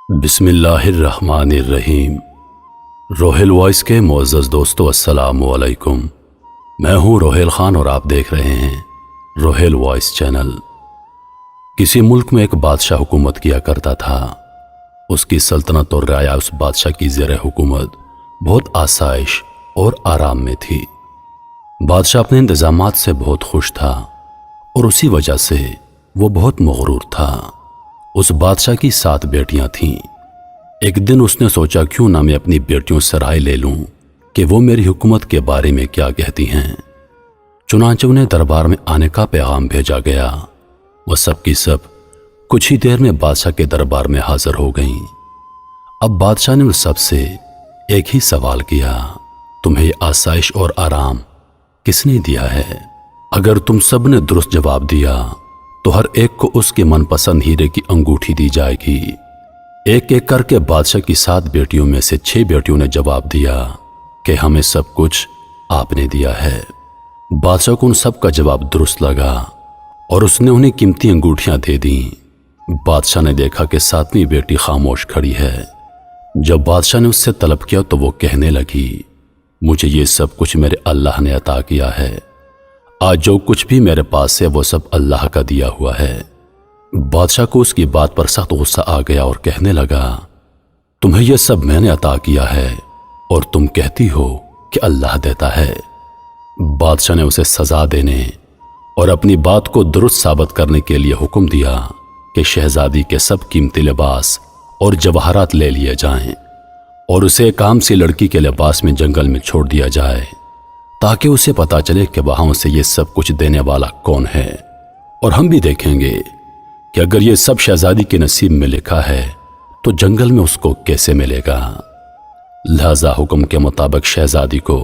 بسم اللہ الرحمن الرحیم۔ روہیل وائس کے معزز دوستو السلام علیکم۔ میں ہوں روہیل خان اور آپ دیکھ رہے ہیں روہیل وائس چینل۔ کسی ملک میں ایک بادشاہ حکومت کیا کرتا تھا۔ اس کی سلطنت اور رعایا اس بادشاہ کی زیر حکومت بہت آسائش اور آرام میں تھی۔ بادشاہ اپنے انتظامات سے بہت خوش تھا اور اسی وجہ سے وہ بہت مغرور تھا۔ اس بادشاہ کی 7 بیٹیاں تھیں۔ ایک دن اس نے سوچا کیوں نہ میں اپنی بیٹیوں سے رائے لے لوں کہ وہ میری حکومت کے بارے میں کیا کہتی ہیں۔ چنانچہ انہیں دربار میں آنے کا پیغام بھیجا گیا۔ وہ سب کی سب کچھ ہی دیر میں بادشاہ کے دربار میں حاضر ہو گئیں۔ اب بادشاہ نے ان سب سے ایک ہی سوال کیا، تمہیں یہ آسائش اور آرام کس نے دیا ہے؟ اگر تم سب نے درست جواب دیا تو ہر ایک کو اس کے من پسند ہیرے کی انگوٹھی دی جائے گی۔ ایک ایک کر کے بادشاہ کی 7 بیٹیوں میں سے 6 بیٹیوں نے جواب دیا کہ ہمیں سب کچھ آپ نے دیا ہے۔ بادشاہ کو ان سب کا جواب درست لگا اور اس نے انہیں قیمتی انگوٹھیاں دے دیں۔ بادشاہ نے دیکھا کہ 7ویں بیٹی خاموش کھڑی ہے۔ جب بادشاہ نے اس سے طلب کیا تو وہ کہنے لگی، مجھے یہ سب کچھ میرے اللہ نے عطا کیا ہے۔ آج جو کچھ بھی میرے پاس ہے وہ سب اللہ کا دیا ہوا ہے۔ بادشاہ کو اس کی بات پر سخت غصہ آ گیا اور کہنے لگا، تمہیں یہ سب میں نے عطا کیا ہے اور تم کہتی ہو کہ اللہ دیتا ہے۔ بادشاہ نے اسے سزا دینے اور اپنی بات کو درست ثابت کرنے کے لیے حکم دیا کہ شہزادی کے سب قیمتی لباس اور جواہرات لے لیے جائیں اور اسے ایک عام سی لڑکی کے لباس میں جنگل میں چھوڑ دیا جائے تاکہ اسے پتا چلے کہ وہاں اسے یہ سب کچھ دینے والا کون ہے، اور ہم بھی دیکھیں گے کہ اگر یہ سب شہزادی کے نصیب میں لکھا ہے تو جنگل میں اس کو کیسے ملے گا۔ لہذا حکم کے مطابق شہزادی کو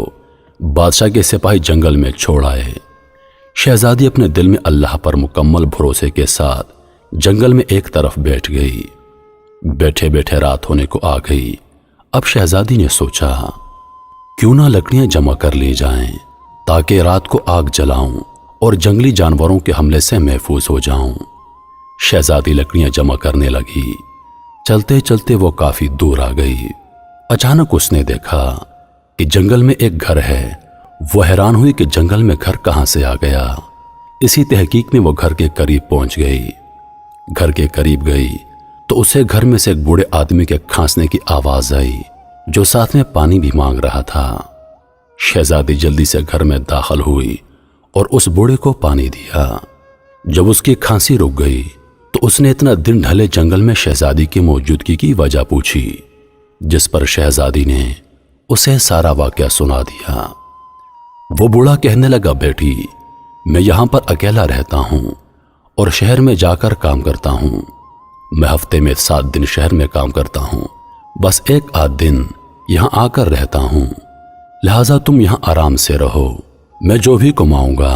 بادشاہ کے سپاہی جنگل میں چھوڑ آئے۔ شہزادی اپنے دل میں اللہ پر مکمل بھروسے کے ساتھ جنگل میں ایک طرف بیٹھ گئی۔ بیٹھے بیٹھے رات ہونے کو آ گئی۔ اب شہزادی نے سوچا کیوں نہ لکڑیاں جمع کر لی جائیں تاکہ رات کو آگ جلاؤں اور جنگلی جانوروں کے حملے سے محفوظ ہو جاؤں۔ شہزادی لکڑیاں جمع کرنے لگی۔ چلتے چلتے وہ کافی دور آ گئی۔ اچانک اس نے دیکھا کہ جنگل میں ایک گھر ہے۔ وہ حیران ہوئی کہ جنگل میں گھر کہاں سے آ گیا۔ اسی تحقیق میں وہ گھر کے قریب پہنچ گئی۔ گھر کے قریب گئی تو اسے گھر میں سے ایک بوڑھے آدمی کے کھانسنے کی آواز آئی جو ساتھ میں پانی بھی مانگ رہا تھا۔ شہزادی جلدی سے گھر میں داخل ہوئی اور اس بوڑھے کو پانی دیا۔ جب اس کی کھانسی رک گئی تو اس نے اتنا دن ڈھلے جنگل میں شہزادی کی موجودگی کی وجہ پوچھی، جس پر شہزادی نے اسے سارا واقعہ سنا دیا۔ وہ بوڑھا کہنے لگا، بیٹی میں یہاں پر اکیلا رہتا ہوں اور شہر میں جا کر کام کرتا ہوں۔ میں ہفتے میں 7 دن شہر میں کام کرتا ہوں، بس 1 آدھ دن یہاں آ کر رہتا ہوں۔ لہٰذا تم یہاں آرام سے رہو۔ میں جو بھی کماؤں گا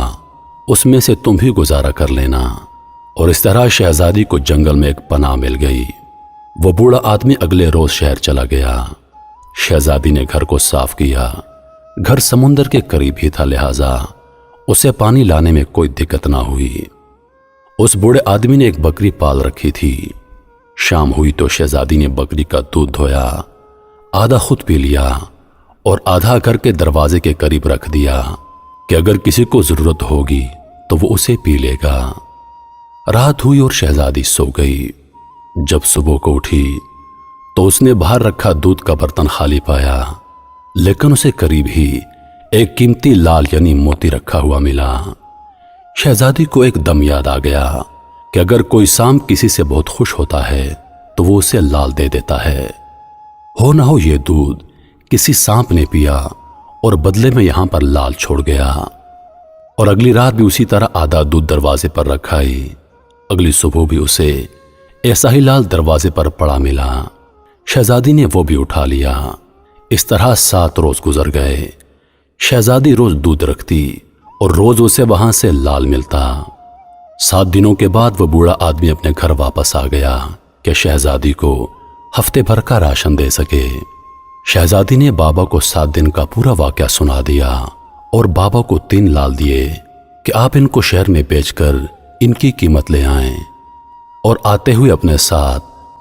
اس میں سے تم بھی گزارا کر لینا۔ اور اس طرح شہزادی کو جنگل میں ایک پناہ مل گئی۔ وہ بوڑھا آدمی اگلے روز شہر چلا گیا۔ شہزادی نے گھر کو صاف کیا۔ گھر سمندر کے قریب ہی تھا، لہٰذا اسے پانی لانے میں کوئی دقت نہ ہوئی۔ اس بوڑھے آدمی نے ایک بکری پال رکھی تھی۔ شام ہوئی تو شہزادی نے بکری کا دودھ دھویا، آدھا خود پی لیا اور آدھا گھر کے دروازے کے قریب رکھ دیا کہ اگر کسی کو ضرورت ہوگی تو وہ اسے پی لے گا۔ رات ہوئی اور شہزادی سو گئی۔ جب صبح کو اٹھی تو اس نے باہر رکھا دودھ کا برتن خالی پایا، لیکن اسے قریب ہی ایک قیمتی لال یعنی موتی رکھا ہوا ملا۔ شہزادی کو ایک دم یاد آ گیا کہ اگر کوئی سانپ کسی سے بہت خوش ہوتا ہے تو وہ اسے لال دے دیتا ہے۔ ہو نہ ہو یہ دودھ کسی سانپ نے پیا اور بدلے میں یہاں پر لال چھوڑ گیا، اور اگلی رات بھی اسی طرح آدھا دودھ دروازے پر رکھائی۔ اگلی صبح بھی اسے ایسا ہی لال دروازے پر پڑا ملا۔ شہزادی نے وہ بھی اٹھا لیا۔ اس طرح 7 روز گزر گئے۔ شہزادی روز دودھ رکھتی اور روز اسے وہاں سے لال ملتا۔ 7 دنوں کے بعد وہ بوڑھا آدمی اپنے گھر واپس آ گیا کہ شہزادی کو ہفتے بھر کا راشن دے سکے۔ شہزادی نے بابا کو 7 دن کا پورا واقعہ سنا دیا اور بابا کو 3 لال دیے کہ آپ ان کو شہر میں بیچ کر ان کی قیمت لے آئیں، اور آتے ہوئے اپنے ساتھ